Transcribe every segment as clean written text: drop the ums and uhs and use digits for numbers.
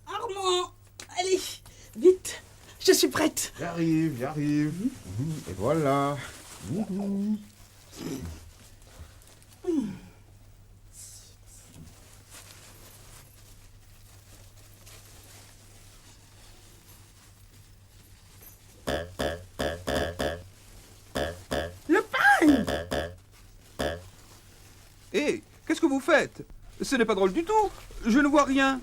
Armand, allez, vite, je suis prête. J'arrive. Et voilà. Le pain. Hé, qu'est-ce que vous faites? Ce n'est pas drôle du tout. Je ne vois rien.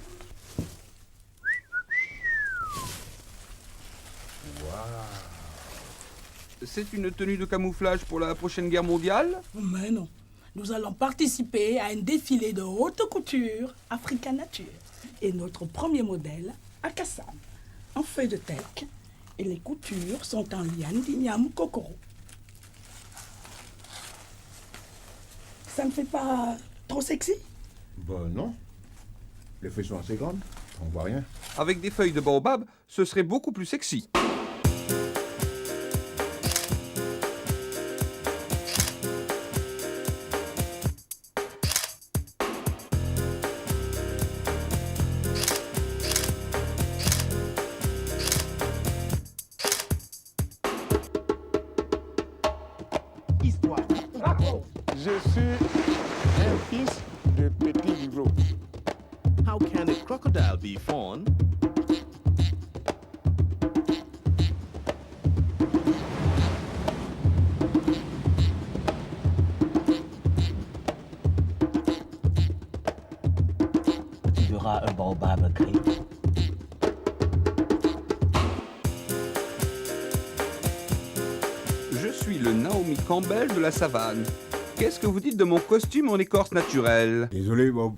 C'est une tenue de camouflage pour la prochaine guerre mondiale? Mais non, nous allons participer à un défilé de haute couture Africa Nature. Et notre premier modèle, Akassam, en feuille de teck. Et les coutures sont en liane d'igname kokoro. Ça ne fait pas trop sexy? Ben non. Les feuilles sont assez grandes. On voit rien. Avec des feuilles de baobab, ce serait beaucoup plus sexy. Je suis un fils de petit livreau. How can a crocodile be fawn? Il y aura un baobab gris. Je suis le Naomi Campbell de la savane. Qu'est-ce que vous dites de mon costume en écorce naturelle? Désolé, Bob.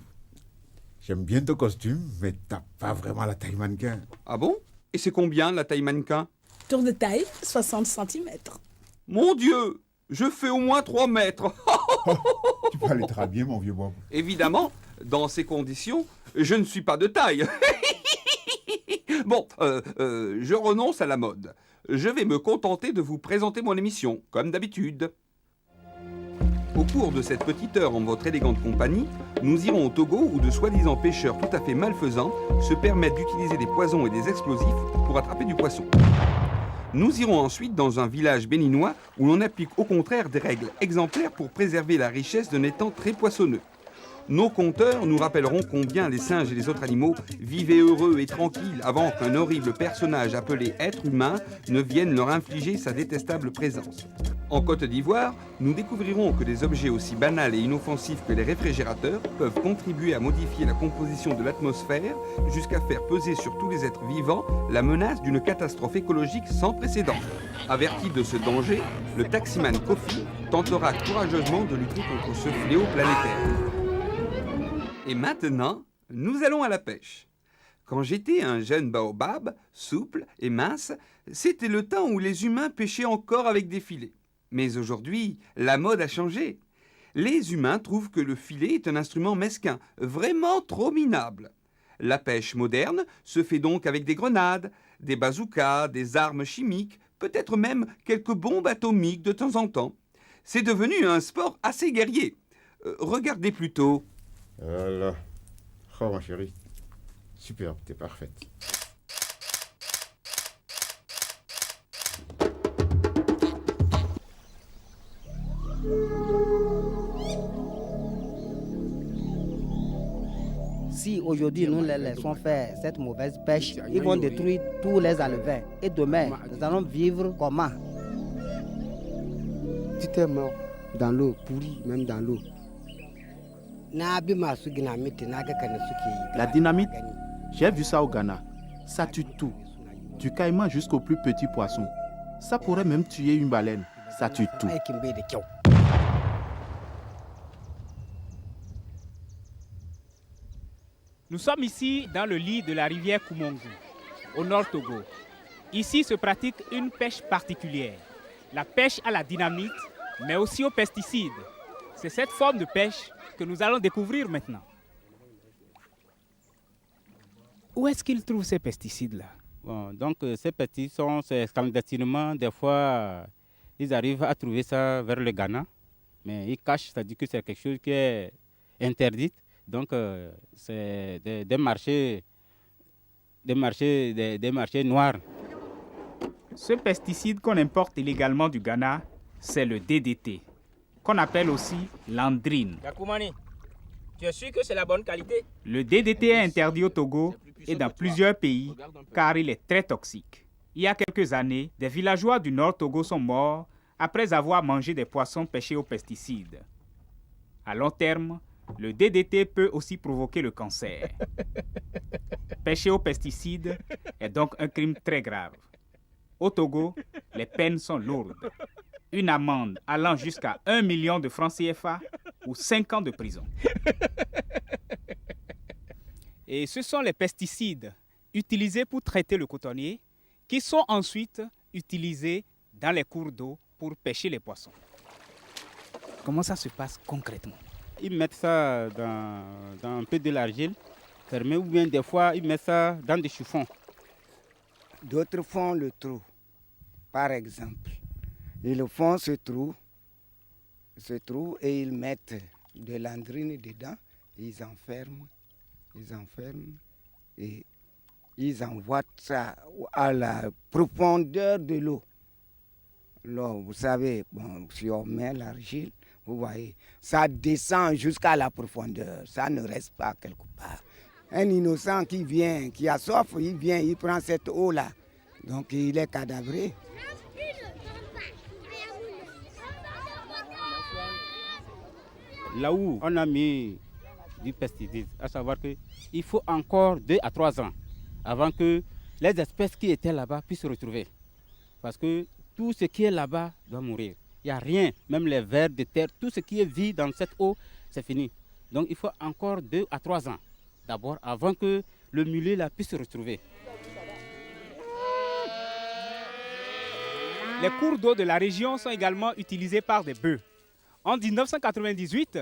J'aime bien ton costume, mais t'as pas vraiment la taille mannequin. Ah bon? Et c'est combien la taille mannequin? Tour de taille, 60 cm. Mon Dieu! Je fais au moins 3 mètres. Tu peux aller très bien, mon vieux Bob. Évidemment, dans ces conditions, je ne suis pas de taille. Bon, je renonce à la mode. Je vais me contenter de vous présenter mon émission, comme d'habitude. Au cours de cette petite heure en votre élégante compagnie, nous irons au Togo où de soi-disant pêcheurs tout à fait malfaisants se permettent d'utiliser des poisons et des explosifs pour attraper du poisson. Nous irons ensuite dans un village béninois où l'on applique au contraire des règles exemplaires pour préserver la richesse d'un étang très poissonneux. Nos conteurs nous rappelleront combien les singes et les autres animaux vivaient heureux et tranquilles avant qu'un horrible personnage appelé être humain ne vienne leur infliger sa détestable présence. En Côte d'Ivoire, nous découvrirons que des objets aussi banals et inoffensifs que les réfrigérateurs peuvent contribuer à modifier la composition de l'atmosphère jusqu'à faire peser sur tous les êtres vivants la menace d'une catastrophe écologique sans précédent. Averti de ce danger, le taximan Kofi tentera courageusement de lutter contre ce fléau planétaire. Et maintenant, nous allons à la pêche. Quand j'étais un jeune baobab, souple et mince, c'était le temps où les humains pêchaient encore avec des filets. Mais aujourd'hui, la mode a changé. Les humains trouvent que le filet est un instrument mesquin, vraiment trop minable. La pêche moderne se fait donc avec des grenades, des bazookas, des armes chimiques, peut-être même quelques bombes atomiques de temps en temps. C'est devenu un sport assez guerrier. Regardez plutôt. Voilà. Oh, ma chérie. Super, t'es parfaite. Si aujourd'hui nous les laissons faire cette mauvaise pêche, ils vont détruire tous les alevins. Et demain, nous allons vivre comment? Tu es mort dans l'eau, pourri même dans l'eau. La dynamite, j'ai vu ça au Ghana. Ça tue tout. Du caïman jusqu'au plus petit poisson. Ça pourrait même tuer une baleine. Ça tue tout. Nous sommes ici dans le lit de la rivière Koumongu, au nord Togo. Ici se pratique une pêche particulière, la pêche à la dynamite, mais aussi aux pesticides. C'est cette forme de pêche que nous allons découvrir maintenant. Où est-ce qu'ils trouvent ces pesticides-là? Donc ces pesticides sont clandestinement, des fois ils arrivent à trouver ça vers le Ghana. Mais ils cachent, ça dit que c'est quelque chose qui est interdit. Donc, c'est des marchés noirs. Ce pesticide qu'on importe illégalement du Ghana, c'est le DDT, qu'on appelle aussi l'andrine. Yakoumani, tu es sûr que c'est la bonne qualité? Le DDT est interdit au Togo et dans plusieurs pays car il est très toxique. Il y a quelques années, des villageois du Nord Togo sont morts après avoir mangé des poissons pêchés aux pesticides. À long terme, le DDT peut aussi provoquer le cancer. Pêcher aux pesticides est donc un crime très grave. Au Togo, les peines sont lourdes. Une amende allant jusqu'à 1 million de francs CFA ou 5 ans de prison. Et ce sont les pesticides utilisés pour traiter le cotonnier qui sont ensuite utilisés dans les cours d'eau pour pêcher les poissons. Comment ça se passe concrètement? Ils mettent ça dans un peu de l'argile fermée ou bien des fois ils mettent ça dans des chiffons. D'autres font le trou, par exemple. Ils font ce trou et ils mettent de l'andrine dedans, ils enferment et ils envoient ça à la profondeur de l'eau. Là, vous savez, bon, si on met l'argile, vous voyez, ça descend jusqu'à la profondeur, ça ne reste pas quelque part. Un innocent qui vient, qui a soif, il vient, il prend cette eau-là, donc il est cadavré. Là où on a mis du pesticide, à savoir qu'il faut encore 2 à 3 ans avant que les espèces qui étaient là-bas puissent se retrouver. Parce que tout ce qui est là-bas doit mourir. Il n'y a rien, même les vers de terre, tout ce qui est vie dans cette eau, c'est fini. Donc il faut encore 2 à 3 ans d'abord avant que le milieu là puisse se retrouver. Les cours d'eau de la région sont également utilisés par des bœufs. En 1998,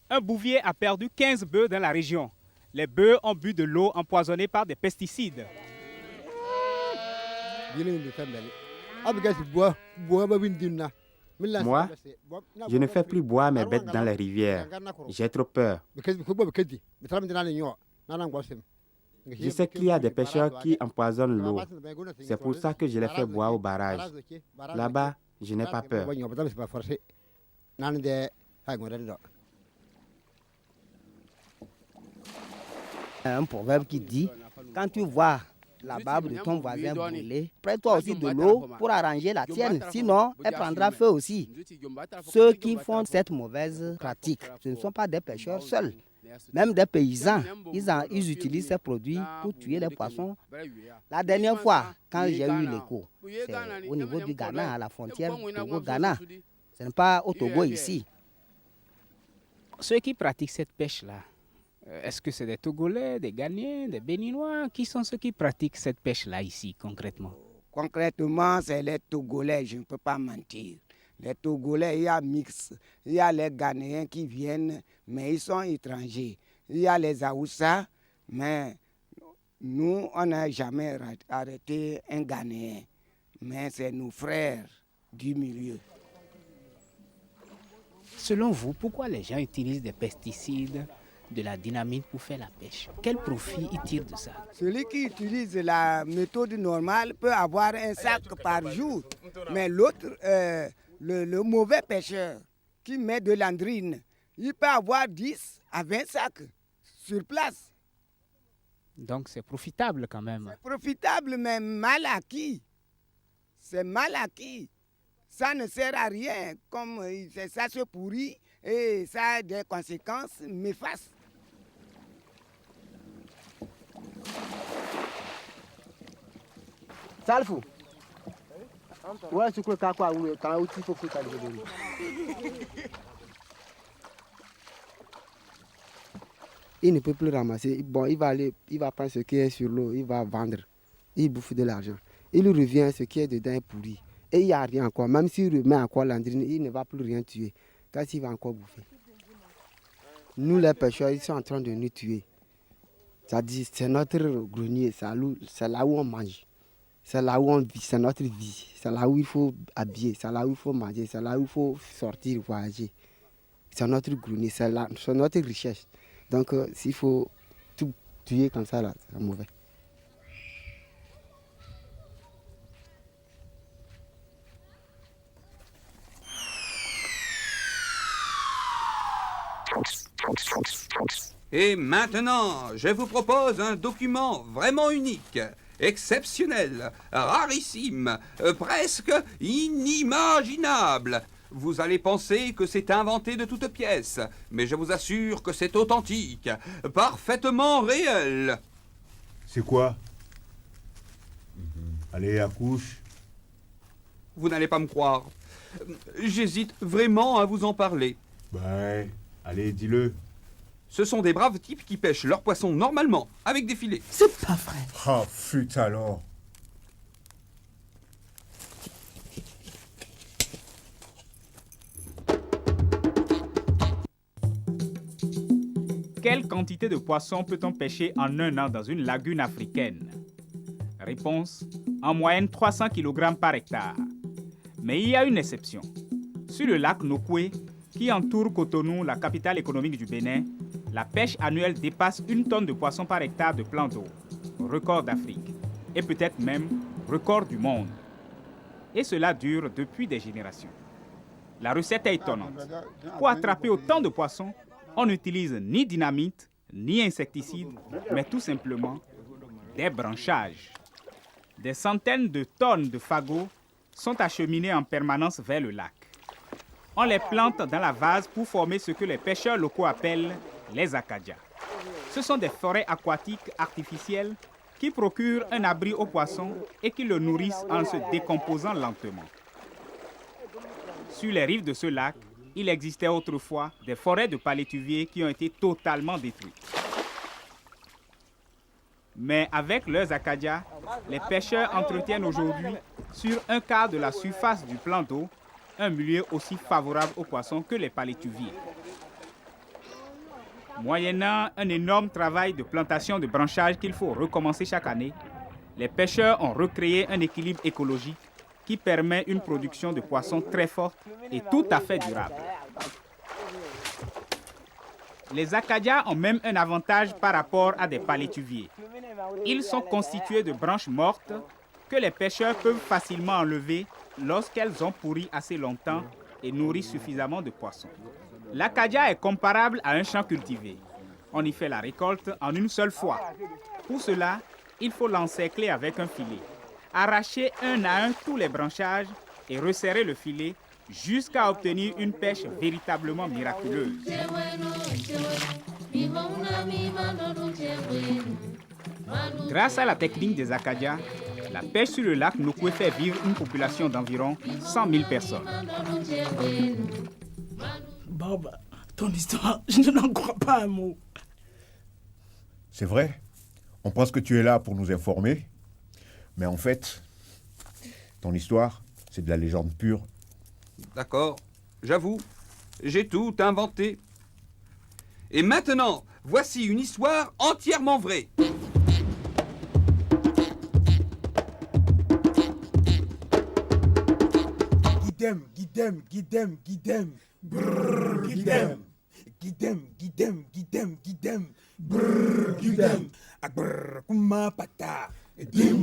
un bouvier a perdu 15 bœufs dans la région. Les bœufs ont bu de l'eau empoisonnée par des pesticides. Moi, je ne fais plus boire mes bêtes dans les rivières. J'ai trop peur. Je sais qu'il y a des pêcheurs qui empoisonnent l'eau. C'est pour ça que je les fais boire au barrage. Là-bas, je n'ai pas peur. Un proverbe qui dit, quand tu vois la barbe de ton voisin brûler, prête-toi aussi de l'eau pour arranger la tienne, sinon elle prendra feu aussi. Ceux qui font cette mauvaise pratique, ce ne sont pas des pêcheurs seuls. Même des paysans, ils utilisent ces produits pour tuer les poissons. La dernière fois, quand j'ai eu l'écho, c'est au niveau du Ghana, à la frontière Togo-Ghana. Ce n'est pas au Togo ici. Ceux qui pratiquent cette pêche-là, est-ce que c'est des Togolais, des Ghanéens, des Béninois? Qui sont ceux qui pratiquent cette pêche-là ici, concrètement? Concrètement, c'est les Togolais, je ne peux pas mentir. Les Togolais, il y a mix. Il y a les Ghanéens qui viennent, mais ils sont étrangers. Il y a les Aoussa, mais nous, on n'a jamais arrêté un Ghanéen. Mais c'est nos frères du milieu. Selon vous, pourquoi les gens utilisent des pesticides, de la dynamite pour faire la pêche? Quel profit ils tirent de ça? Celui qui utilise la méthode normale peut avoir un sac par jour. Mais l'autre, le mauvais pêcheur qui met de l'andrine, il peut avoir 10 à 20 sacs sur place. Donc c'est profitable quand même. C'est profitable, mais mal acquis. C'est mal acquis. Ça ne sert à rien. Comme ça se pourrit et ça a des conséquences néfastes. Salfou. Ouais, c'est quoi il ne peut plus ramasser. Bon, il va prendre ce qui est sur l'eau, il va vendre. Il bouffe de l'argent. Il revient, ce qui est dedans est pourri. Et il n'y a rien encore. Même s'il remet encore l'andrine, il ne va plus rien tuer. Car il va encore bouffer. Nous, les pêcheurs, ils sont en train de nous tuer. C'est-à-dire, c'est notre grenier, c'est là où on mange. C'est là où on vit, c'est notre vie. C'est là où il faut habiller, c'est là où il faut manger, c'est là où il faut sortir, voyager. C'est notre grenier, c'est notre richesse. Donc, s'il faut tout tuer comme ça, là, c'est mauvais. Et maintenant, je vous propose un document vraiment unique, exceptionnel, rarissime, presque inimaginable. Vous allez penser que c'est inventé de toutes pièces, mais je vous assure que c'est authentique, parfaitement réel. C'est quoi? Allez, accouche. Vous n'allez pas me croire. J'hésite vraiment à vous en parler. Ben, allez, dis-le. Ce sont des braves types qui pêchent leurs poissons normalement, avec des filets. C'est pas vrai. Oh, flûte alors. Quelle quantité de poissons peut-on pêcher en un an dans une lagune africaine? Réponse, en moyenne 300 kg par hectare. Mais il y a une exception. Sur le lac Nokoué, qui entoure Cotonou, la capitale économique du Bénin, la pêche annuelle dépasse 1 tonne de poissons par hectare de plan d'eau, record d'Afrique, et peut-être même record du monde. Et cela dure depuis des générations. La recette est étonnante. Pour attraper autant de poissons, on n'utilise ni dynamite, ni insecticide, mais tout simplement des branchages. Des centaines de tonnes de fagots sont acheminés en permanence vers le lac. On les plante dans la vase pour former ce que les pêcheurs locaux appellent les acadias. Ce sont des forêts aquatiques artificielles qui procurent un abri aux poissons et qui le nourrissent en se décomposant lentement. Sur les rives de ce lac, il existait autrefois des forêts de palétuviers qui ont été totalement détruites. Mais avec leurs acadias, les pêcheurs entretiennent aujourd'hui, sur un quart de la surface du plan d'eau, un milieu aussi favorable aux poissons que les palétuviers. Moyennant un énorme travail de plantation de branchages qu'il faut recommencer chaque année, les pêcheurs ont recréé un équilibre écologique qui permet une production de poissons très forte et tout à fait durable. Les acadias ont même un avantage par rapport à des palétuviers. Ils sont constitués de branches mortes que les pêcheurs peuvent facilement enlever lorsqu'elles ont pourri assez longtemps et nourri suffisamment de poissons. L'acadia est comparable à un champ cultivé. On y fait la récolte en une seule fois. Pour cela, il faut l'encercler avec un filet, arracher un à un tous les branchages et resserrer le filet jusqu'à obtenir une pêche véritablement miraculeuse. Grâce à la technique des acadias, la pêche sur le lac Nokoué fait vivre une population d'environ 100 000 personnes. Bob, ton histoire, je n'en crois pas un mot. C'est vrai. On pense que tu es là pour nous informer. Mais en fait, ton histoire, c'est de la légende pure. D'accord, j'avoue, j'ai tout inventé. Et maintenant, voici une histoire entièrement vraie. Guidem, guidem, guidem, guidem. Brrr, guidem. Guidem, guidem, guidem, guidem. Brrr, guidem. Abrrr, kuma pata. Dim.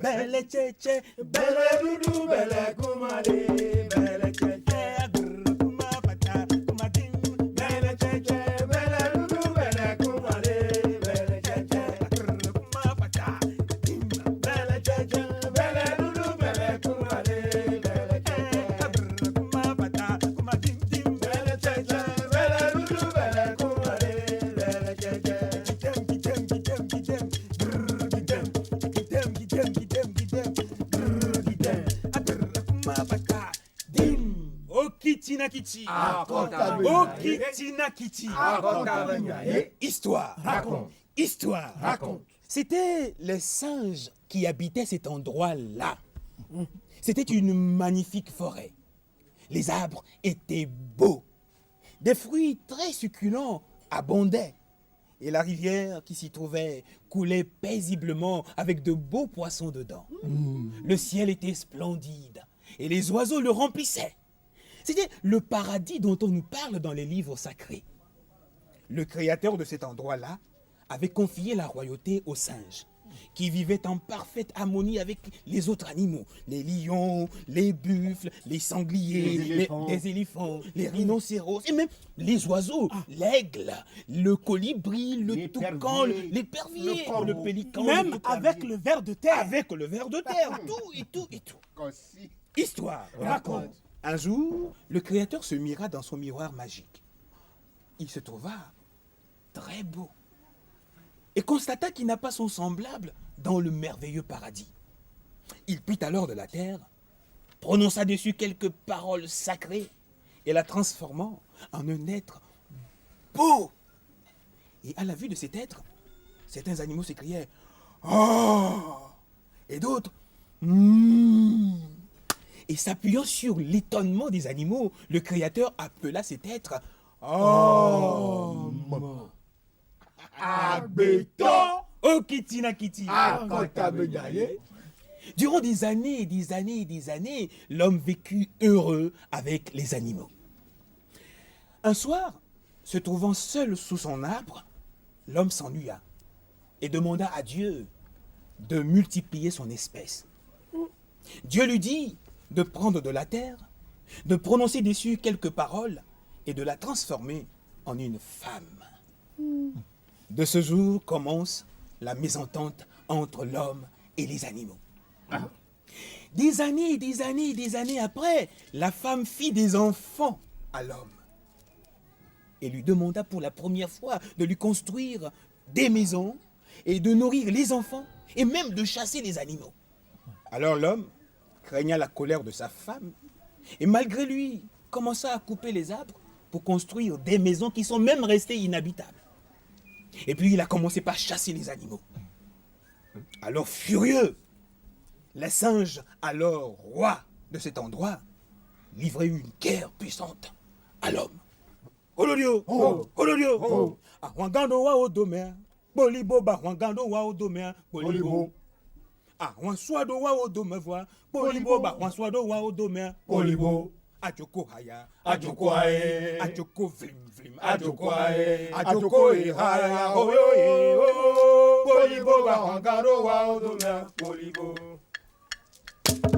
Belle tchétché, belle doudou, belle kumale, belle tchétché. Abrrr, kuma pata, kuma dim. Belle tchétché, belle doudou, belle kumale, belle tchétché. Abrrr, kuma pata, dim. Belle tchétché, belle doudou, belle kumale, belle tchétché. Abrrr, kuma pata, kuma dim dim. Belle tchétché, belle doudou, belle kumale, belle tchétché. Guidem, guidem, guidem, guidem. Brrr, guidem. Guidem, guidem, guidem, guidem. Brrr, guidem. Abrrr, kuma pata, dim. Okitina kiti. Okitina kiti. Histoire. Raconte. Histoire. Raconte. C'était les singes qui habitaient cet endroit-là. C'était une magnifique forêt. Les arbres étaient beaux. Des fruits très succulents abondaient. Et la rivière qui s'y trouvait coulait paisiblement avec de beaux poissons dedans. Le ciel était splendide et les oiseaux le remplissaient. C'était le paradis dont on nous parle dans les livres sacrés. Le créateur de cet endroit-là avait confié la royauté aux singes, qui vivaient en parfaite harmonie avec les autres animaux. Les lions, les buffles, les sangliers, les éléphants, les rhinocéros, et même les oiseaux, l'aigle, le colibri, le toucan, l'épervier, le pélican. Même avec le ver de terre. Avec le ver de terre, tout. Histoire, raconte. Un jour, le créateur se mira dans son miroir magique. Il se trouva très beau et constata qu'il n'a pas son semblable dans le merveilleux paradis. Il prit alors de la terre, prononça dessus quelques paroles sacrées et la transformant en un être beau. Et à la vue de cet être, certains animaux s'écriaient « Oh !» et d'autres « Et s'appuyant sur l'étonnement des animaux, le créateur appela cet être « Homme ». Abéton. Oh Kitina Kiti. Durant des années et des années et des années, l'homme vécut heureux avec les animaux. Un soir, se trouvant seul sous son arbre, l'homme s'ennuya et demanda à Dieu de multiplier son espèce. Dieu lui dit de prendre de la terre, de prononcer dessus quelques paroles et de la transformer en une femme. De ce jour commence la mésentente entre l'homme et les animaux. Des années, des années, des années après, la femme fit des enfants à l'homme et lui demanda pour la première fois de lui construire des maisons et de nourrir les enfants et même de chasser les animaux. Alors l'homme craigna la colère de sa femme et malgré lui commença à couper les arbres pour construire des maisons qui sont même restées inhabitables. Et puis il a commencé par chasser les animaux. Alors furieux, les singes, alors rois de cet endroit, livraient une guerre puissante à l'homme. Olodio, Olodio, Wangando wa odomea, Bolibo ba Wangando wa odomea, Bolibo. Wanswado wa odomea, Bolibo ba Wanswado wa odomea, Bolibo. Ajoko haya, ajoko hae, ajoko vlim vlim, ajoko hae, ajoko haya, oyo Bolibo ba Wangando wa odomea, Bolibo.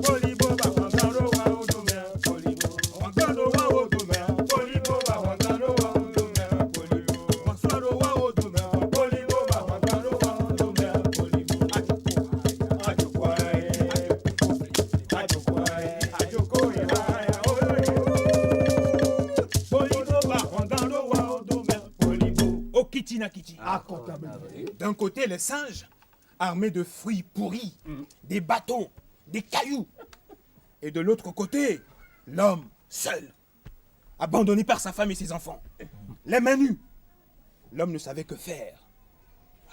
Bolibo ba Wangando wa odomea, Bolibo. Wangando wa odomea, Bolibo ba Wangando wa odomea, Bolibo. Wanswado wa odomea, Bolibo ba Wangando wa odomea, Bolibo. Ajoko hae, ajoko hae, ajoko haya, oyo Bolibo ba Wangando wa odomea, Bolibo. Okitina kiti. D'un côté, les singes, armés de fruits pourris, des bâtons, des cailloux. Et de l'autre côté, l'homme seul, abandonné par sa femme et ses enfants, les mains nues. L'homme ne savait que faire.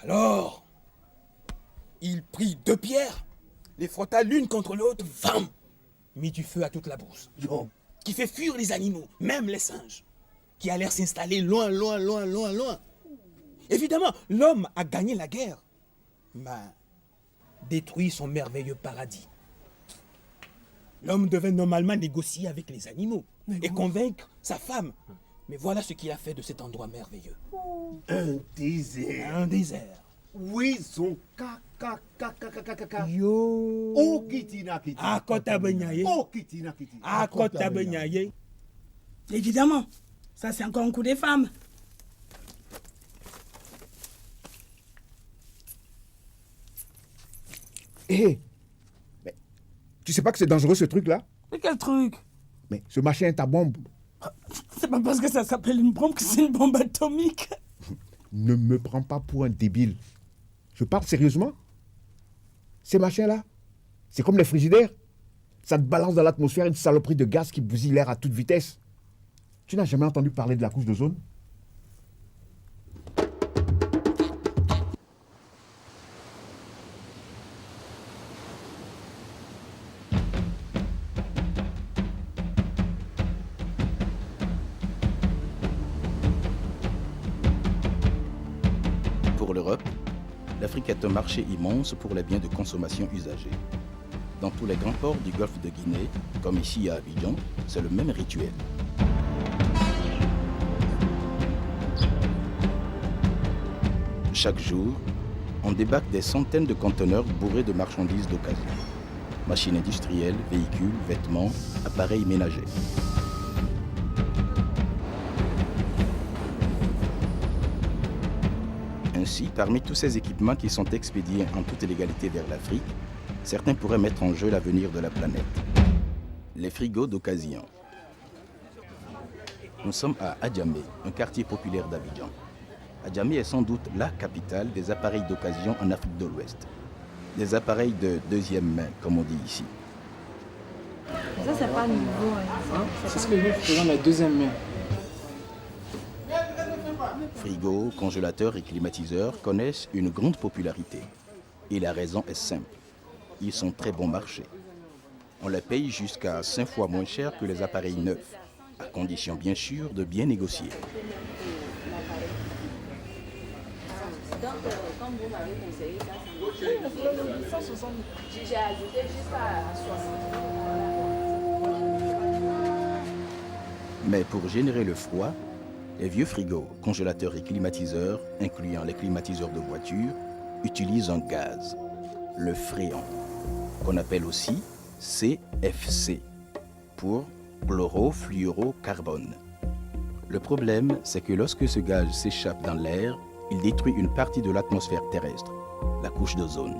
Alors, il prit 2 pierres, les frotta l'une contre l'autre, mit du feu à toute la brousse, qui fait fuir les animaux, même les singes, qui allèrent s'installer loin, loin, loin, loin, loin. Évidemment, l'homme a gagné la guerre, mais détruit son merveilleux paradis. L'homme devait normalement négocier avec les animaux et convaincre sa femme. Mais voilà ce qu'il a fait de cet endroit merveilleux. Un désert. Un désert. Oui, son Yo. Oh, kitina kiti. Akota benyaye. Oh, kitina kiti. Akota benyaye. Évidemment, ça c'est encore un coup des femmes. Hé, mais tu sais pas que c'est dangereux ce truc-là? Mais quel truc? Mais ce machin est ta bombe. C'est pas parce que ça s'appelle une bombe que c'est une bombe atomique. Ne me prends pas pour un débile. Je parle sérieusement. Ces machins-là, c'est comme les frigidaires. Ça te balance dans l'atmosphère une saloperie de gaz qui bousille l'air à toute vitesse. Tu n'as jamais entendu parler de la couche d'ozone? Pour l'Europe, l'Afrique est un marché immense pour les biens de consommation usagés. Dans tous les grands ports du golfe de Guinée, comme ici à Abidjan, c'est le même rituel. Chaque jour, on débarque des centaines de conteneurs bourrés de marchandises d'occasion. Machines industrielles, véhicules, vêtements, appareils ménagers. Ainsi, parmi tous ces équipements qui sont expédiés en toute légalité vers l'Afrique, certains pourraient mettre en jeu l'avenir de la planète. Les frigos d'occasion. Nous sommes à Adjamé, un quartier populaire d'Abidjan. Adjamé est sans doute la capitale des appareils d'occasion en Afrique de l'Ouest. Des appareils de deuxième main, comme on dit ici. Ça, c'est pas nouveau. C'est ce que nous faisons la deuxième main. Frigos, congélateurs et climatiseurs connaissent une grande popularité. Et la raison est simple. Ils sont très bon marché. On les paye jusqu'à 5 fois moins cher que les appareils neufs, à condition bien sûr de bien négocier. Donc, comme vous m'avez conseillé ça, ça me... J'ai ajouté jusqu'à 60. Mais pour générer le froid, les vieux frigos, congélateurs et climatiseurs, incluant les climatiseurs de voiture, utilisent un gaz, le fréon, qu'on appelle aussi CFC, pour chlorofluorocarbone. Le problème, c'est que lorsque ce gaz s'échappe dans l'air, il détruit une partie de l'atmosphère terrestre, la couche d'ozone.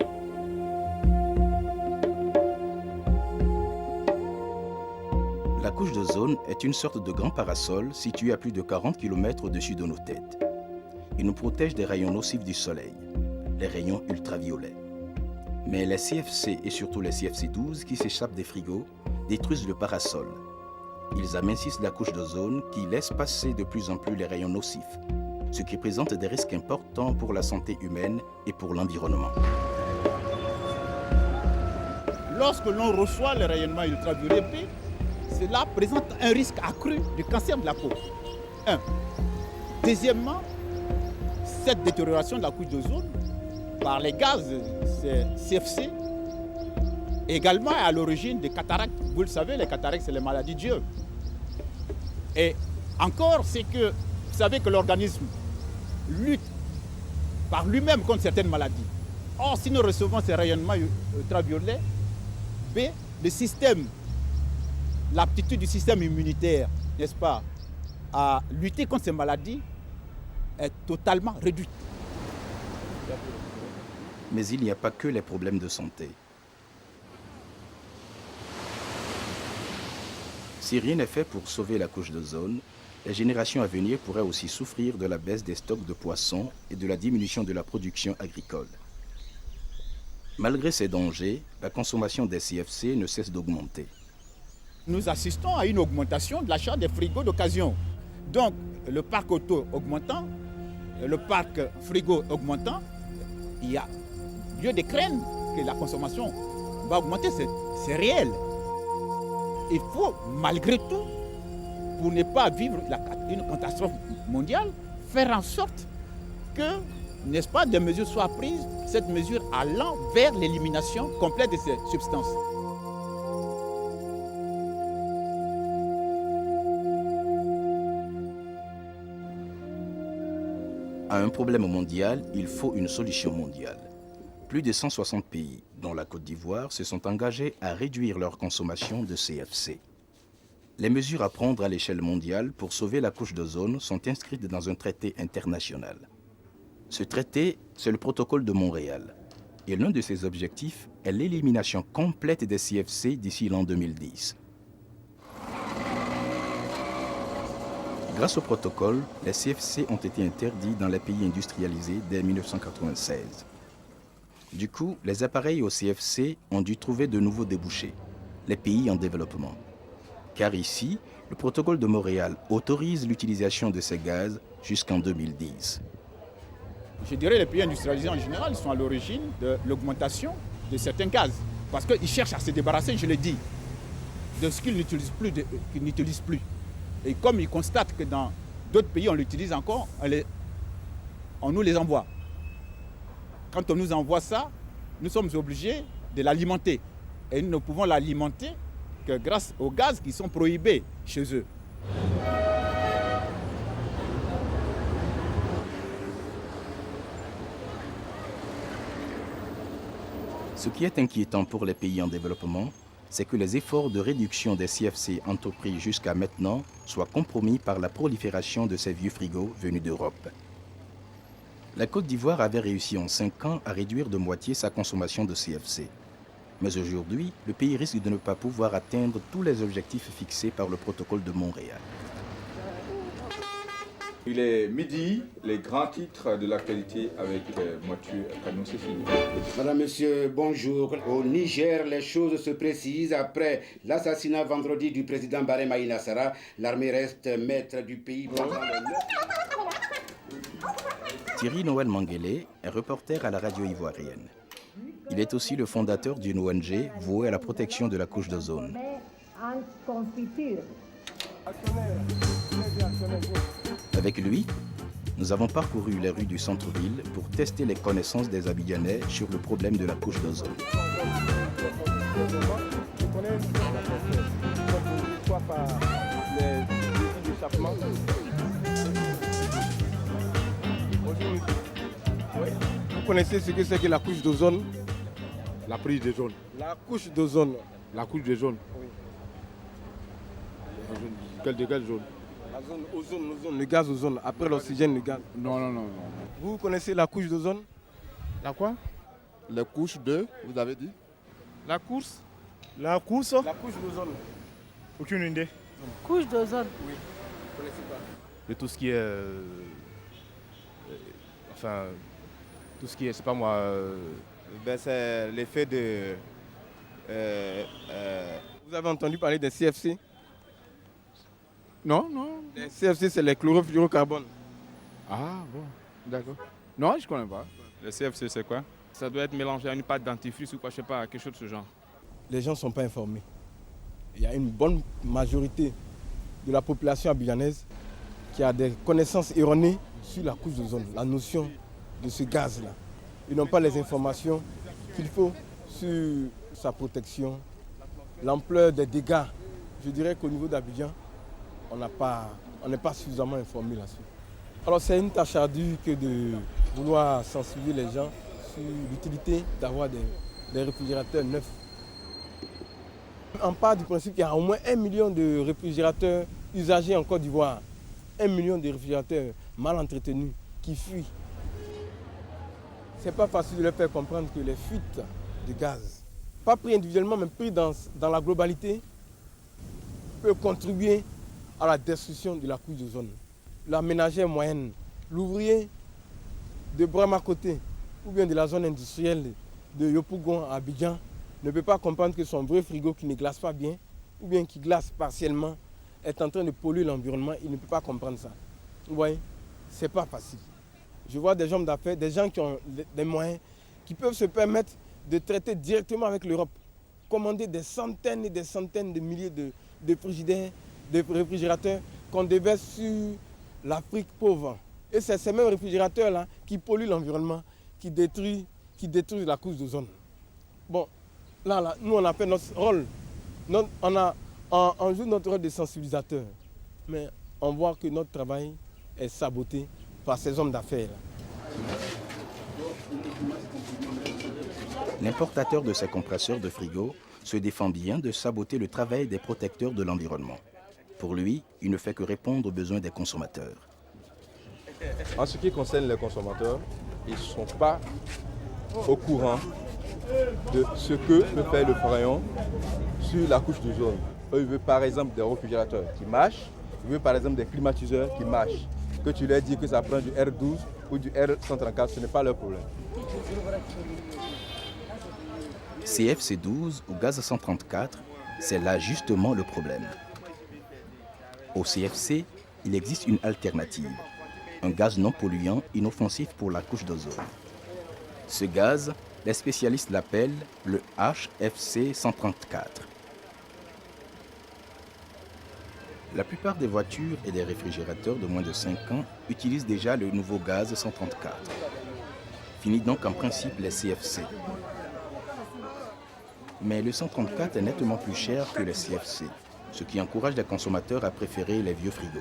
La couche d'ozone est une sorte de grand parasol situé à plus de 40 km au-dessus de nos têtes. Il nous protège des rayons nocifs du soleil, les rayons ultraviolets. Mais les CFC et surtout les CFC12 qui s'échappent des frigos détruisent le parasol. Ils amincissent la couche d'ozone qui laisse passer de plus en plus les rayons nocifs, ce qui présente des risques importants pour la santé humaine et pour l'environnement. Lorsque l'on reçoit le rayonnement ultraviolet B, cela présente un risque accru de cancer de la peau. Un. Deuxièmement, cette détérioration de la couche d'ozone par les gaz CFC également est à l'origine des cataractes. Vous le savez, les cataractes, c'est les maladies d'yeux. Et encore, c'est que vous savez que l'organisme lutte par lui-même contre certaines maladies. Or, si nous recevons ces rayonnements ultraviolets, l'aptitude du système immunitaire, n'est-ce pas, à lutter contre ces maladies est totalement réduite. Mais il n'y a pas que les problèmes de santé. Si rien n'est fait pour sauver la couche d'ozone, les générations à venir pourraient aussi souffrir de la baisse des stocks de poissons et de la diminution de la production agricole. Malgré ces dangers, la consommation des CFC ne cesse d'augmenter. Nous assistons à une augmentation de l'achat des frigos d'occasion. Donc, le parc auto augmentant, le parc frigo augmentant, il y a lieu de craindre que la consommation va augmenter, c'est réel. Il faut, malgré tout, pour ne pas vivre une catastrophe mondiale, faire en sorte que, n'est-ce pas, des mesures soient prises, cette mesure allant vers l'élimination complète de ces substances. À un problème mondial, il faut une solution mondiale. Plus de 160 pays, dont la Côte d'Ivoire, se sont engagés à réduire leur consommation de CFC. Les mesures à prendre à l'échelle mondiale pour sauver la couche d'ozone sont inscrites dans un traité international. Ce traité, c'est le protocole de Montréal. Et l'un de ses objectifs est l'élimination complète des CFC d'ici l'an 2010. Grâce au protocole, les CFC ont été interdits dans les pays industrialisés dès 1996. Du coup, les appareils au CFC ont dû trouver de nouveaux débouchés, les pays en développement. Car ici, le protocole de Montréal autorise l'utilisation de ces gaz jusqu'en 2010. Je dirais que les pays industrialisés en général sont à l'origine de l'augmentation de certains gaz. Parce qu'ils cherchent à se débarrasser, je l'ai dit, de ce qu'ils n'utilisent plus. Et comme ils constatent que dans d'autres pays on l'utilise encore, on nous les envoie. Quand on nous envoie ça, nous sommes obligés de l'alimenter. Et nous ne pouvons l'alimenter que grâce aux gaz qui sont prohibés chez eux. Ce qui est inquiétant pour les pays en développement, c'est que les efforts de réduction des CFC entrepris jusqu'à maintenant soient compromis par la prolifération de ces vieux frigos venus d'Europe. La Côte d'Ivoire avait réussi en 5 ans à réduire de moitié sa consommation de CFC. Mais aujourd'hui, le pays risque de ne pas pouvoir atteindre tous les objectifs fixés par le protocole de Montréal. Il est midi, les grands titres de l'actualité avec Mathieu Canon, c'est fini. Madame, Monsieur, bonjour. Au Niger, les choses se précisent. Après l'assassinat vendredi du président Baré Maïna Sara, l'armée reste maître du pays. Thierry Noël Manguélé est reporter à la radio ivoirienne. Il est aussi le fondateur d'une ONG vouée à la protection de la couche d'ozone. Avec lui, nous avons parcouru les rues du centre-ville pour tester les connaissances des Abidjanais sur le problème de la couche d'ozone. Vous connaissez ce que c'est que la couche d'ozone? La prise de zone. La couche d'ozone. La couche de zone. Oui. De quelle zone? La zone ozone, le gaz ozone, après l'oxygène, le gaz. Non. Vous connaissez la couche d'ozone? La quoi? Les couches de, vous avez dit? La course? La course? La couche d'ozone. Aucune idée. Couche d'ozone? Oui. Vous connaissez pas? De tout ce qui est... tout ce qui est, c'est pas moi... c'est l'effet de... Vous avez entendu parler des CFC? Non. Les CFC, c'est les chlorofluorocarbone. Ah, bon, d'accord. Non, je connais pas. Le CFC, c'est quoi? Ça doit être mélangé à une pâte dentifrice ou quoi, je sais pas, quelque chose de ce genre. Les gens ne sont pas informés. Il y a une bonne majorité de la population abidjanaise qui a des connaissances erronées sur la couche d'ozone, la notion de ce gaz-là. Ils n'ont pas les informations qu'il faut sur sa protection, l'ampleur des dégâts. Je dirais qu'au niveau d'Abidjan, on n'est pas suffisamment informé là-dessus. Alors c'est une tâche ardue que de vouloir sensibiliser les gens sur l'utilité d'avoir des réfrigérateurs neufs. On part du principe qu'il y a au moins 1 million de réfrigérateurs usagés en Côte d'Ivoire. 1 million de réfrigérateurs mal entretenus qui fuient. C'est pas facile de leur faire comprendre que les fuites de gaz, pas pris individuellement, mais pris dans la globalité, peuvent contribuer à la destruction de la couche d'ozone. La ménagère moyenne, l'ouvrier de Bramakoté ou bien de la zone industrielle de Yopougon à Abidjan ne peut pas comprendre que son vrai frigo qui ne glace pas bien ou bien qui glace partiellement est en train de polluer l'environnement. Il ne peut pas comprendre ça. Vous voyez, c'est pas facile. Je vois des hommes d'affaires, des gens qui ont des moyens, qui peuvent se permettre de traiter directement avec l'Europe, commander des centaines et des centaines de milliers de frigidaires, de réfrigérateurs qu'on déverse sur l'Afrique pauvre. Et c'est ces mêmes réfrigérateurs-là qui polluent l'environnement, qui détruisent la couche d'ozone. Bon, là, nous on a fait notre rôle. On joue notre rôle de sensibilisateur. Mais on voit que notre travail est saboté par ces hommes d'affaires. L'importateur de ces compresseurs de frigo se défend bien de saboter le travail des protecteurs de l'environnement. Pour lui, il ne fait que répondre aux besoins des consommateurs. En ce qui concerne les consommateurs, ils ne sont pas au courant de ce que peut faire le Pharaon sur la couche d'ozone. Eux, ils veulent par exemple des réfrigérateurs qui marchent, ils veulent par exemple des climatiseurs qui marchent. Que tu leur dis que ça prend du R12 ou du R134, ce n'est pas leur problème. CFC12 ou gaz 134, c'est là justement le problème. Au CFC, il existe une alternative, un gaz non polluant inoffensif pour la couche d'ozone. Ce gaz, les spécialistes l'appellent le HFC 134. La plupart des voitures et des réfrigérateurs de moins de 5 ans utilisent déjà le nouveau gaz 134. Fini donc en principe les CFC. Mais le 134 est nettement plus cher que le CFC, ce qui encourage les consommateurs à préférer les vieux frigos.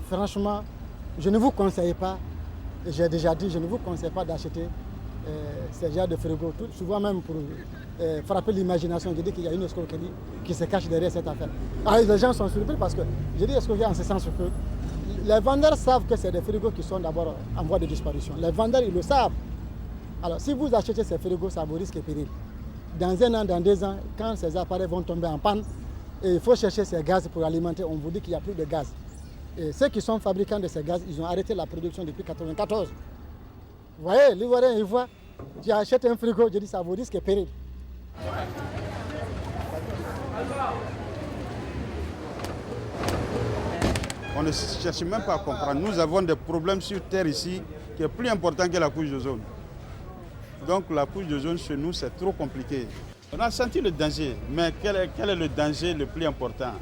Franchement, je ne vous conseille pas, et j'ai déjà dit, je ne vous conseille pas d'acheter ces genres de frigos. Souvent même pour frapper l'imagination, je dis qu'il y a une escroquerie qui se cache derrière cette affaire. Alors, les gens sont surpris parce que, je dis escroquerie en ce sens que les vendeurs savent que c'est des frigos qui sont d'abord en voie de disparition. Les vendeurs, ils le savent. Alors, si vous achetez ces frigos, ça vous risque et péril. Dans 1 an, dans 2 ans, quand ces appareils vont tomber en panne, et il faut chercher ces gaz pour alimenter, on vous dit qu'il n'y a plus de gaz. Et ceux qui sont fabricants de ces gaz, ils ont arrêté la production depuis 1994. Vous voyez, l'Ivoirien, il voit, tu achètes un frigo, je dis ça vous risque et péril. On ne cherche même pas à comprendre. Nous avons des problèmes sur Terre ici qui est plus important que la couche d'ozone. Donc la couche d'ozone chez nous, c'est trop compliqué. On a senti le danger, mais quel est le danger le plus important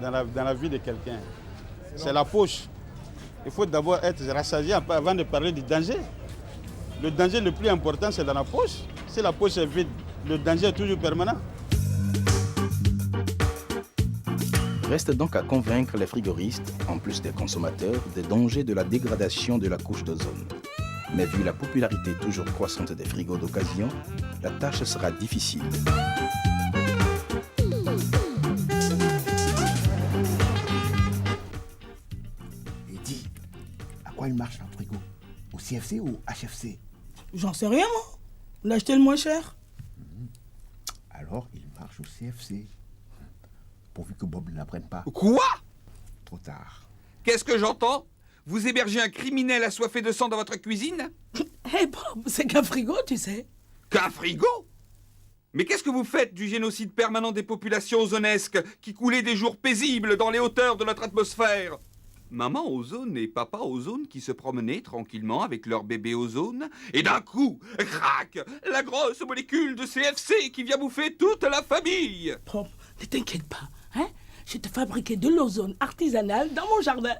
dans la vie de quelqu'un? C'est la poche. Il faut d'abord être rassasié avant de parler du danger. Le danger le plus important, c'est dans la poche. Si la poche est vide, le danger est toujours permanent. Reste donc à convaincre les frigoristes, en plus des consommateurs, des dangers de la dégradation de la couche d'ozone. Mais vu la popularité toujours croissante des frigos d'occasion, la tâche sera difficile. Et dis, à quoi il marche un frigo? Au CFC ou HFC? J'en sais rien, moi. On a acheté le moins cher. Alors, il marche au CFC. Pourvu que Bob ne l'apprenne pas. Quoi? Trop tard. Qu'est-ce que j'entends? Vous hébergez un criminel assoiffé de sang dans votre cuisine? Hé Bob, c'est qu'un frigo, tu sais. Qu'un frigo? Mais qu'est-ce que vous faites du génocide permanent des populations ozonesques qui coulaient des jours paisibles dans les hauteurs de notre atmosphère? Maman ozone et papa ozone qui se promenaient tranquillement avec leur bébé ozone, et d'un coup, crac, la grosse molécule de CFC qui vient bouffer toute la famille. Bob, ne t'inquiète pas, hein? Je te fabriqué de l'ozone artisanale dans mon jardin.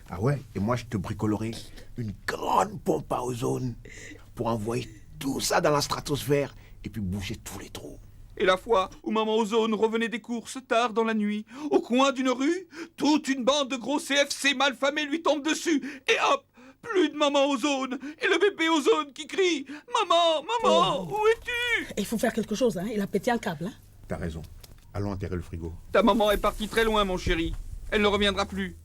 Ah ouais, et moi je te bricolerai une grande pompe à ozone pour envoyer tout ça dans la stratosphère et puis boucher tous les trous. Et la fois où maman ozone revenait des courses tard dans la nuit, au coin d'une rue, toute une bande de gros CFC malfamés lui tombe dessus, et hop, plus de maman ozone, et le bébé ozone qui crie « Maman, maman, où es-tu » Il faut faire quelque chose, hein? Il a pété un câble, hein? T'as raison. Allons enterrer le frigo. Ta maman est partie très loin, mon chéri. Elle ne reviendra plus.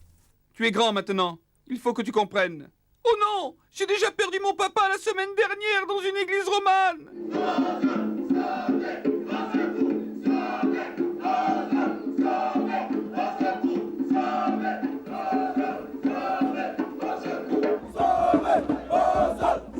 Tu es grand maintenant. Il faut que tu comprennes. Oh non! J'ai déjà perdu mon papa la semaine dernière dans une église romane!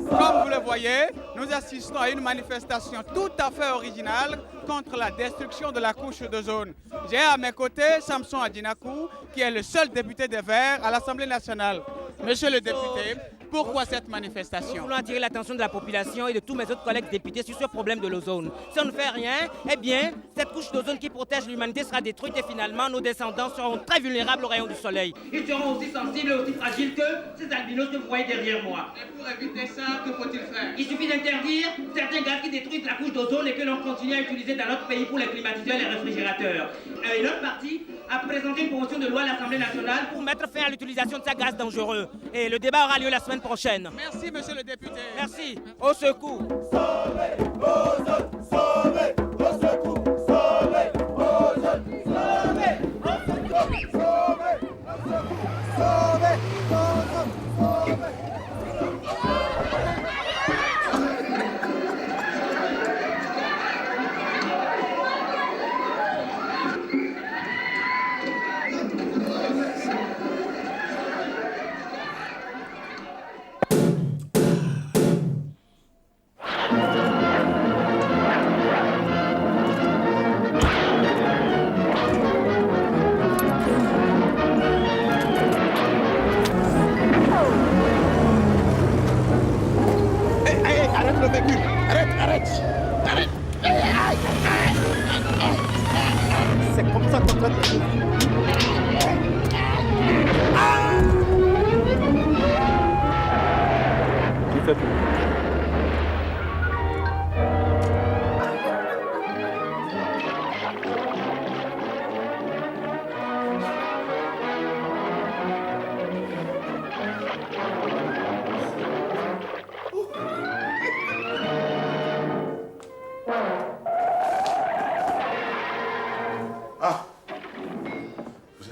Comme vous le voyez, nous assistons à une manifestation tout à fait originale contre la destruction de la couche d'ozone. J'ai à mes côtés Samson Adinakou, qui est le seul député des Verts à l'Assemblée nationale. Monsieur le député, pourquoi cette manifestation? Nous voulons attirer l'attention de la population et de tous mes autres collègues députés sur ce problème de l'ozone. Si on ne fait rien, eh bien, cette couche d'ozone qui protège l'humanité sera détruite et finalement, nos descendants seront très vulnérables aux rayons du soleil. Ils seront aussi sensibles et aussi fragiles que ces albinos que vous voyez derrière moi. Et pour éviter ça, que faut-il faire? Il suffit d'interdire certains gaz qui détruisent la couche d'ozone et que l'on continue à utiliser dans notre pays pour les climatiseurs et les réfrigérateurs. Et notre parti a présenté une proposition de loi à l'Assemblée nationale pour mettre fin à l'utilisation de ces gaz dangereux. Et le débat aura lieu la semaine prochaine. Merci, monsieur le député. Merci. Au secours. Sauvez l'ozone, sauvez, au secours, sauvez l'ozone, sauvez, au secours, sauvez, sauvez l'ozone, sauvez.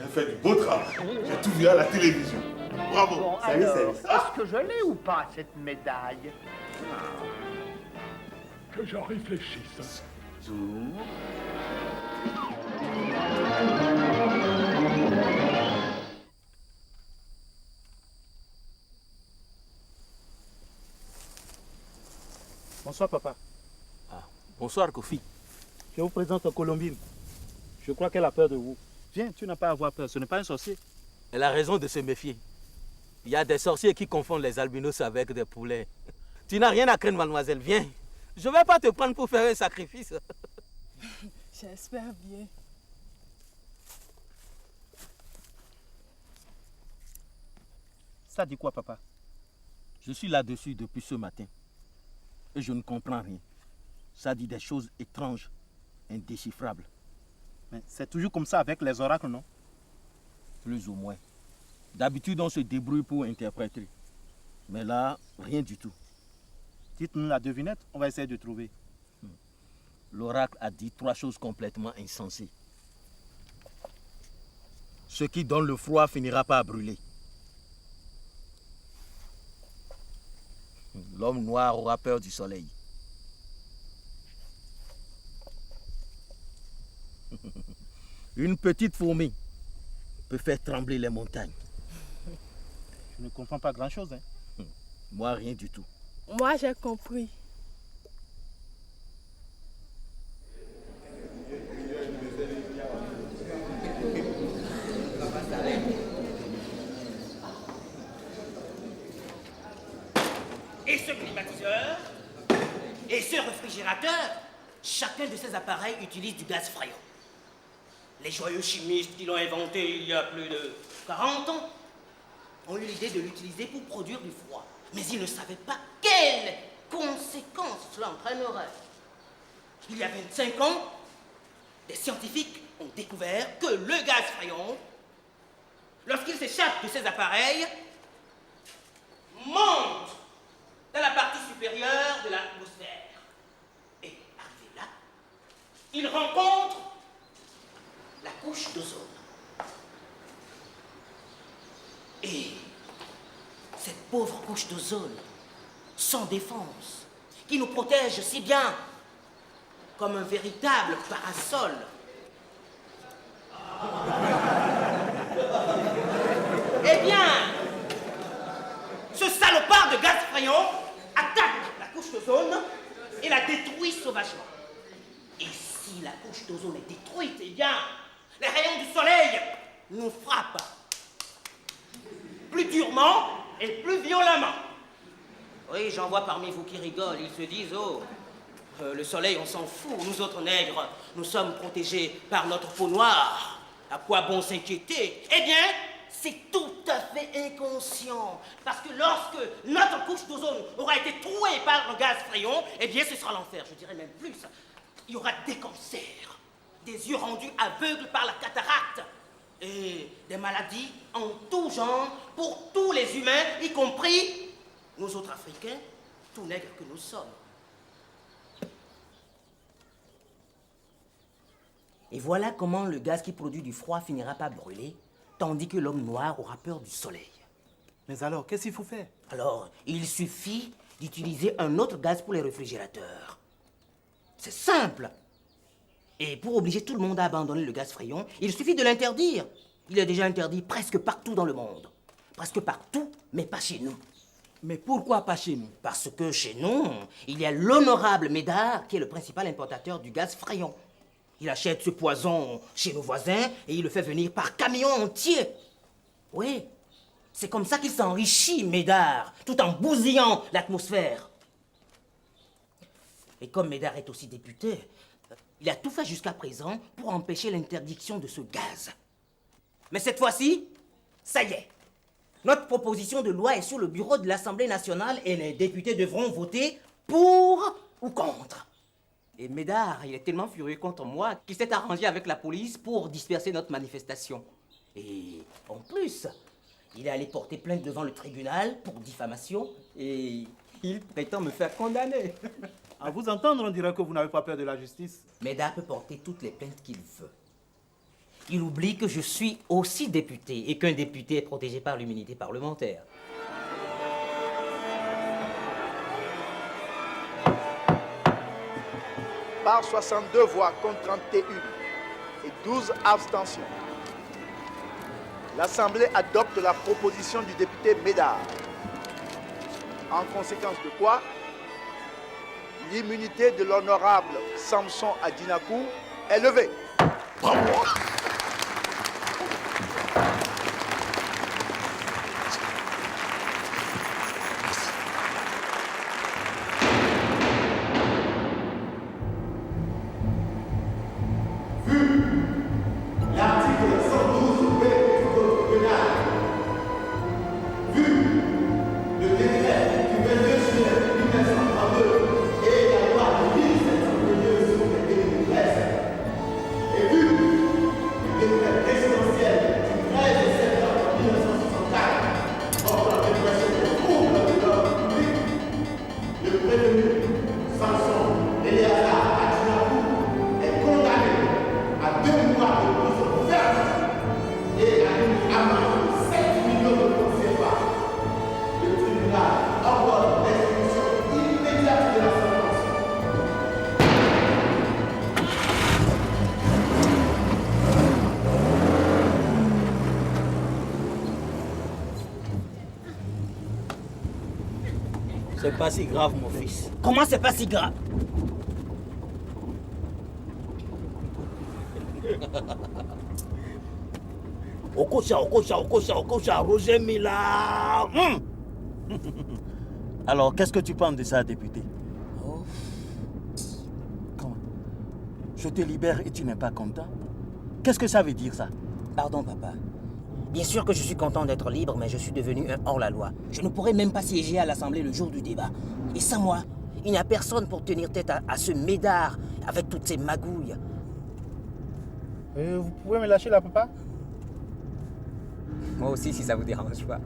avez fait du beau travail. J'ai tout vu à la télévision. Bravo. Bon, Salut, alors, salut. est-ce que je l'ai ou pas, cette médaille? Que j'en réfléchisse. Bonsoir, papa. Bonsoir, Kofi. Je vous présente Colombine. Je crois qu'elle a peur de vous. Viens, tu n'as pas à avoir peur, ce n'est pas un sorcier. Elle a raison de se méfier. Il y a des sorciers qui confondent les albinos avec des poulets. Tu n'as rien à craindre, mademoiselle. Viens. Je ne vais pas te prendre pour faire un sacrifice. J'espère bien. Ça dit quoi, papa? Je suis là-dessus depuis ce matin. Et je ne comprends rien. Ça dit des choses étranges, indéchiffrables. Mais c'est toujours comme ça avec les oracles, non? Plus ou moins. D'habitude, on se débrouille pour interpréter. Mais là, rien du tout. Dites-nous la devinette, on va essayer de trouver. L'oracle a dit 3 choses complètement insensées. Ce qui donne le froid finira par brûler. L'homme noir aura peur du soleil. Une petite fourmi peut faire trembler les montagnes. Je ne comprends pas grand-chose. Hein. Moi, rien du tout. Moi, j'ai compris. Et ce climatiseur et ce réfrigérateur, chacun de ces appareils utilise du gaz frayant. Les joyeux chimistes qui l'ont inventé il y a plus de 40 ans ont eu l'idée de l'utiliser pour produire du froid. Mais ils ne savaient pas quelles conséquences cela entraînerait. Il y a 25 ans, des scientifiques ont découvert que le gaz frayant, lorsqu'il s'échappe de ces appareils, monte dans la partie supérieure de l'atmosphère. Et arrivé là, il rencontre la couche d'ozone. Et cette pauvre couche d'ozone, sans défense, qui nous protège si bien, comme un véritable parasol. Eh bien, ce salopard de gaz frayant attaque la couche d'ozone et la détruit sauvagement. Et si la couche d'ozone est détruite, eh bien, les rayons du soleil nous frappent plus durement et plus violemment. Oui, j'en vois parmi vous qui rigolent. Ils se disent, oh, le soleil, on s'en fout. Nous autres nègres, nous sommes protégés par notre peau noire. À quoi bon s'inquiéter? Eh bien, c'est tout à fait inconscient. Parce que lorsque notre couche d'ozone aura été trouée par le gaz frayant, eh bien, ce sera l'enfer. Je dirais même plus. Il y aura des cancers, des yeux rendus aveugles par la cataracte, et des maladies en tout genre pour tous les humains, y compris nous autres Africains, tout nègres que nous sommes. Et voilà comment le gaz qui produit du froid finira par brûler, tandis que l'homme noir aura peur du soleil. Mais alors, qu'est-ce qu'il faut faire? Alors, il suffit d'utiliser un autre gaz pour les réfrigérateurs. C'est simple. Et pour obliger tout le monde à abandonner le gaz frayant, il suffit de l'interdire. Il est déjà interdit presque partout dans le monde. Presque partout, mais pas chez nous. Mais pourquoi pas chez nous? Parce que chez nous, il y a l'honorable Médard qui est le principal importateur du gaz frayant. Il achète ce poison chez nos voisins et il le fait venir par camion entier. Oui, c'est comme ça qu'il s'enrichit, Médard, tout en bousillant l'atmosphère. Et comme Médard est aussi député, il a tout fait jusqu'à présent pour empêcher l'interdiction de ce gaz. Mais cette fois-ci, ça y est. Notre proposition de loi est sur le bureau de l'Assemblée nationale et les députés devront voter pour ou contre. Et Médard, il est tellement furieux contre moi qu'il s'est arrangé avec la police pour disperser notre manifestation. Et en plus, il est allé porter plainte devant le tribunal pour diffamation et il prétend me faire condamner. À vous entendre, on dirait que vous n'avez pas peur de la justice. Médard peut porter toutes les plaintes qu'il veut. Il oublie que je suis aussi député et qu'un député est protégé par l'immunité parlementaire. Par 62 voix contre 31 et 12 abstentions, l'Assemblée adopte la proposition du député Médard. En conséquence de quoi, l'immunité de l'honorable Samson Adjinakou est levée. Bravo! C'est pas si grave, mon fils. Comment c'est pas si grave? Okocha, Roger Mila. Alors, qu'est-ce que tu penses de ça, député? Comment? Je te libère et tu n'es pas content? Qu'est-ce que ça veut dire, ça? Pardon, papa. Bien sûr que je suis content d'être libre, mais je suis devenu un hors-la-loi. Je ne pourrais même pas siéger à l'Assemblée le jour du débat. Et sans moi, il n'y a personne pour tenir tête à ce Médard avec toutes ces magouilles. Vous pouvez me lâcher là, papa? Moi aussi, si ça vous dérange pas.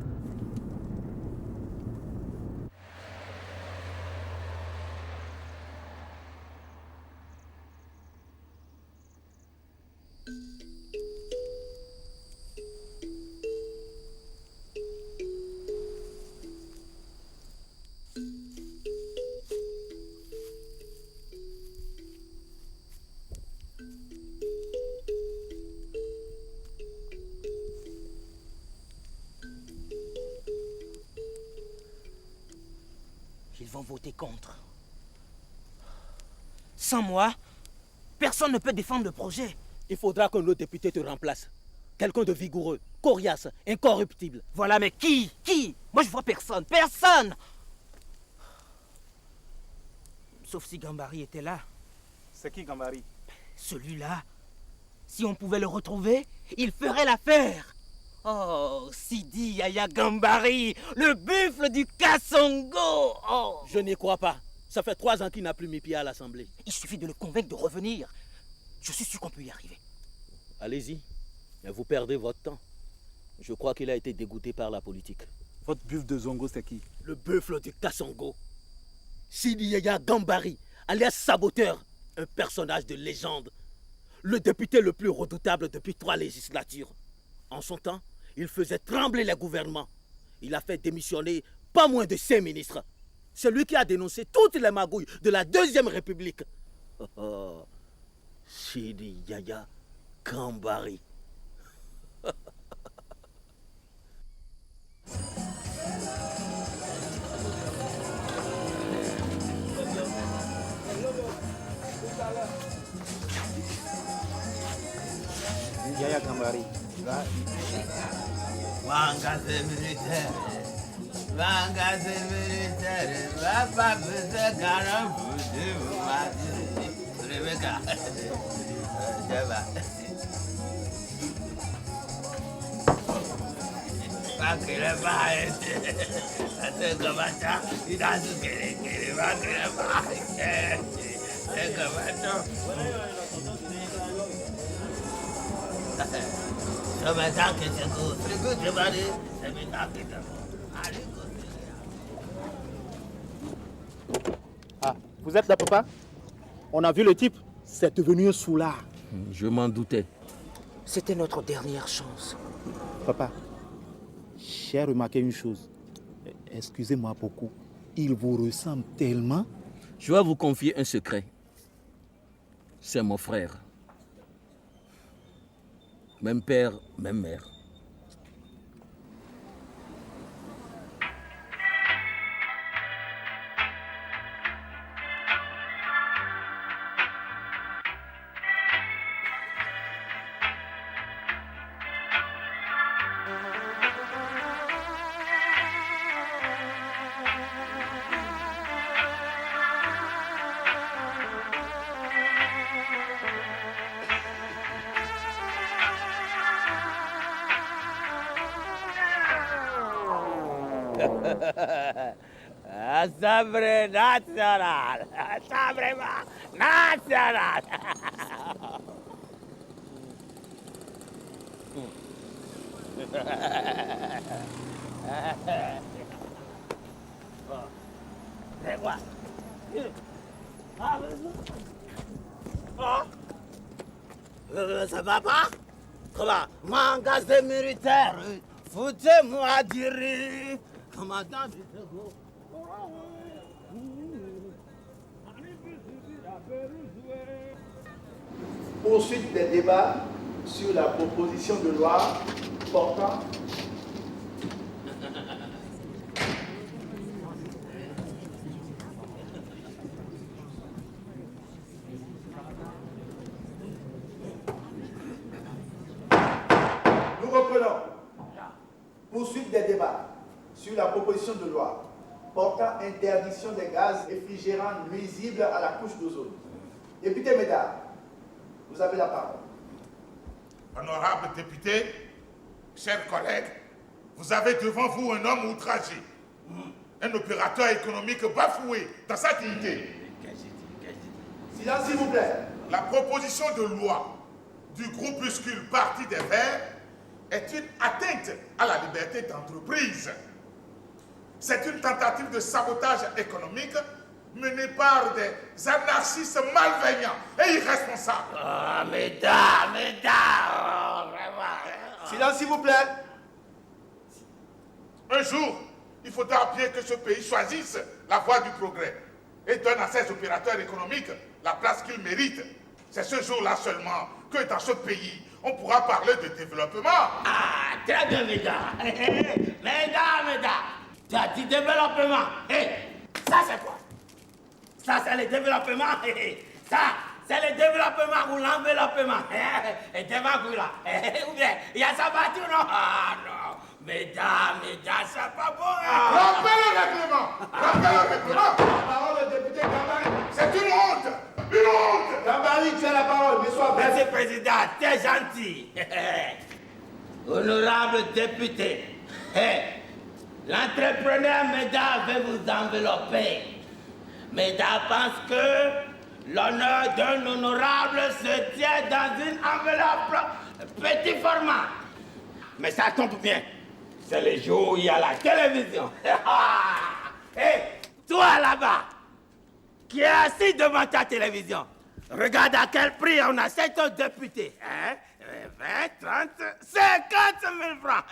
Ils vont voter contre. Sans moi, personne ne peut défendre le projet. Il faudra que nos députés te remplacent. Quelqu'un de vigoureux, coriace, incorruptible. Voilà, mais qui? Moi, je vois personne. Personne! Sauf si Gambari était là. C'est qui Gambari? Celui-là. Si on pouvait le retrouver, il ferait l'affaire. Oh, Sidi Yaya Gambari, le buffle du Kassongo. Oh. Je n'y crois pas. Ça fait 3 ans qu'il n'a plus mis pied à l'Assemblée. Il suffit de le convaincre de revenir. Je suis sûr qu'on peut y arriver. Allez-y, mais vous perdez votre temps. Je crois qu'il a été dégoûté par la politique. Votre buffle de Zongo, c'est qui? Le buffle du Kassongo. Sidi Yaya Gambari, alias Saboteur, un personnage de légende. Le député le plus redoutable depuis 3 législatures. En son temps, il faisait trembler les gouvernements. Il a fait démissionner pas moins de 5 ministres. C'est lui qui a dénoncé toutes les magouilles de la Deuxième République. Sidi Yaya Gambari. Yaya Gambari. Wangaze militaire, va pas faire garan pour Rebecca. Pas que le bail, c'est comme ça, il a tout qu'il va que le bail, c'est comme ça. Ah, vous êtes là, papa? On a vu le type. C'est devenu un soulard. Je m'en doutais. C'était notre dernière chance. Papa, j'ai remarqué une chose. Excusez-moi beaucoup. Il vous ressemble tellement. Je vais vous confier un secret. C'est mon frère. Même père, même mère. Assemblée nationale. Assemblée nationale. C'est quoi? Ça va pas? Comment? Magasin militaire. Foutez-moi du riz. Commandant Vitego. Poursuite des débats sur la proposition de loi portant Nous reprenons. Poursuite des débats sur la proposition de loi portant interdiction des gaz réfrigérants nuisibles à la couche d'ozone. Député Médard, vous avez la parole. Honorable député, chers collègues, vous avez devant vous un homme outragé, un opérateur économique bafoué dans sa dignité. Silence, s'il vous plaît. La proposition de loi du groupuscule Parti des Verts est une atteinte à la liberté d'entreprise. C'est une tentative de sabotage économique menée par des anarchistes malveillants et irresponsables. Ah, mesdames, vraiment. Silence, s'il vous plaît. Un jour, il faudra bien que ce pays choisisse la voie du progrès et donne à ses opérateurs économiques la place qu'ils méritent. C'est ce jour-là seulement que dans ce pays, on pourra parler de développement. Ah, très bien, mesdames. Mesdames. Tu as dit développement. Ça, c'est quoi? Ça, c'est le développement. Ça, c'est le développement ou l'enveloppement. Et devant vous, là. Ou bien, il y a sa voiture, non? Ah, non. Mesdames, c'est pas bon. Rappelez le règlement. Rappelez le règlement. La parole au député Gambari. C'est une honte. Une honte. Gambari, tu as la parole, mais sois bref. Monsieur le Président, t'es gentil. Honorable député, l'entrepreneur Médard veut vous envelopper. Médard pense que l'honneur d'un honorable se tient dans une enveloppe petit format. Mais ça tombe bien. C'est le jour où il y a la télévision. Toi là-bas, qui est assis devant ta télévision, regarde à quel prix on achète un député. 20, 30, 50 000 francs.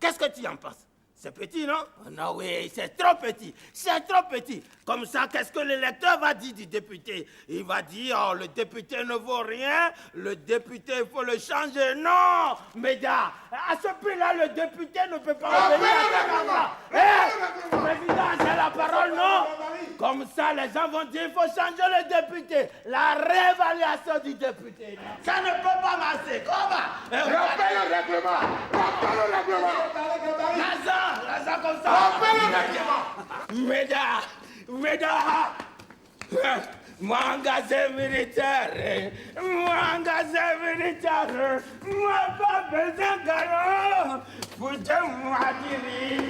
Qu'est-ce que tu en penses? C'est petit, non? Non, oui, c'est trop petit. C'est trop petit. Comme ça, qu'est-ce que l'électeur va dire du député? Il va dire, oh, le député ne vaut rien, le député, il faut le changer. Non, Médard, à ce prix-là, le député ne peut pas obéir à ça. Président, j'ai la parole, non? Comme ça, les gens vont dire, il faut changer le député. La réévaluation du député. Ça ne peut pas marcher. Comment? Rappelez le règlement. Rappelez le règlement. Lazare comme ça. Rappelez le règlement. Médard. Moi engagé militaire. Moi pas besoin de galon. Foutez-moi du riz.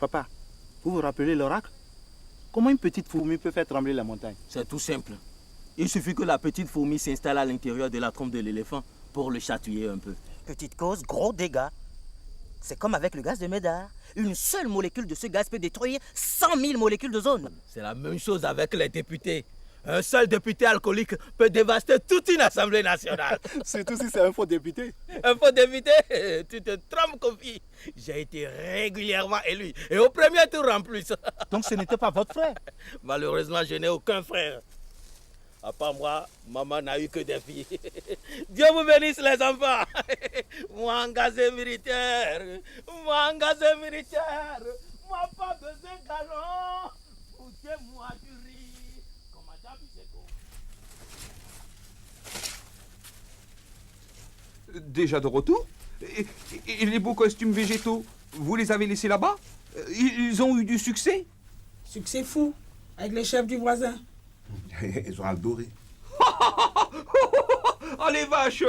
Papa, vous vous rappelez l'oracle? Comment une petite fourmi peut faire trembler la montagne? C'est tout simple. Il suffit que la petite fourmi s'installe à l'intérieur de la trompe de l'éléphant pour le chatouiller un peu. Petite cause, gros dégâts. C'est comme avec le gaz de Médard. Une seule molécule de ce gaz peut détruire 100 000 molécules d'ozone. C'est la même chose avec les députés. Un seul député alcoolique peut dévaster toute une assemblée nationale. Surtout si c'est un faux député. Un faux député? Tu te trompes, Kofi. J'ai été régulièrement élu. Et au premier tour en plus. Donc ce n'était pas votre frère? Malheureusement, je n'ai aucun frère. À part moi, maman n'a eu que des filles. Dieu vous bénisse les enfants. Moi engagé militaire. Moi engagé militaire. Moi pas besoin de galon. Foutez-moi du riz. Commandant Biseko. Déjà de retour? Et les beaux costumes végétaux, vous les avez laissés là-bas? Ils ont eu du succès? Succès fou, avec les chefs du voisin. Ils ont adoré. Oh les vaches!